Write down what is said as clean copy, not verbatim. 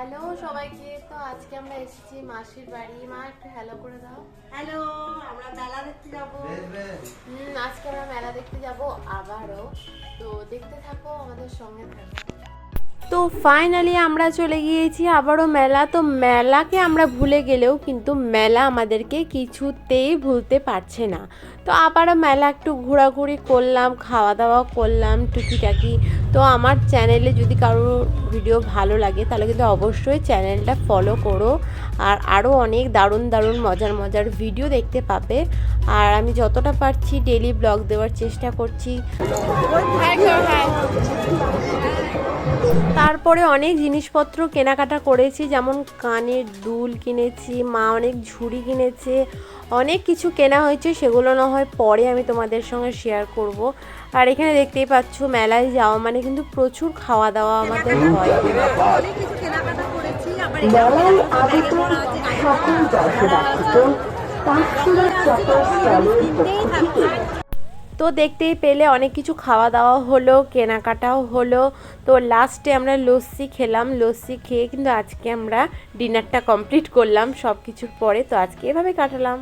Hello সবাইকে। তো আজকে আমরা এসেছি মাসির বাড়ি। মা একটু হ্যালো করে দাও। হ্যালো, আমরা মেলা দেখতে যাবো। আজকে আমরা মেলা দেখতে যাব আবারও। তো দেখতে থাকো, আমাদের সঙ্গে থাকো। তো ফাইনালি আমরা চলে গিয়েছি আবারও মেলা। তো মেলাকে আমরা ভুলে গেলেও কিন্তু মেলা আমাদেরকে কিছুতেই ভুলতে পারছে না। তো আবারও মেলা একটু ঘোরাঘুরি করলাম, খাওয়া দাওয়া করলাম টুকিটাকি। তো আমার চ্যানেলে যদি কারোর ভিডিও ভালো লাগে তাহলে কিন্তু অবশ্যই চ্যানেলটা ফলো করো। আর আরও অনেক দারুণ দারুণ মজার মজার ভিডিও দেখতে পাবে। আর আমি যতটা পারছি ডেলি ব্লগ দেওয়ার চেষ্টা করছি। তারপরে অনেক জিনিসপত্র কেনাকাটা করেছি, যেমন কানের দুল কিনেছি, মা অনেক ঝুড়ি কিনেছে, অনেক কিছু কেনা হয়েছে। সেগুলো না হয় পরে আমি তোমাদের সঙ্গে শেয়ার করব। আর এখানে দেখতেই পাচ্ছ মেলায় যাওয়া মানে কিন্তু প্রচুর খাওয়া দাওয়া আমাদের হয়। অনেক কিছু কেনাকাটা করেছি। আবার এখানে সকল দর্শনার্থীদের তো দেখতেই পেলে অনেক কিছু খাওয়া দাওয়া হলো, কেনাকাটাও হলো। তো লাস্টে আমরা লস্যি খেলাম। লস্যি খেয়ে কিন্তু আজকে আমরা ডিনারটা কমপ্লিট করলাম সব কিছুর পরে। তো আজকে এভাবে কাটালাম।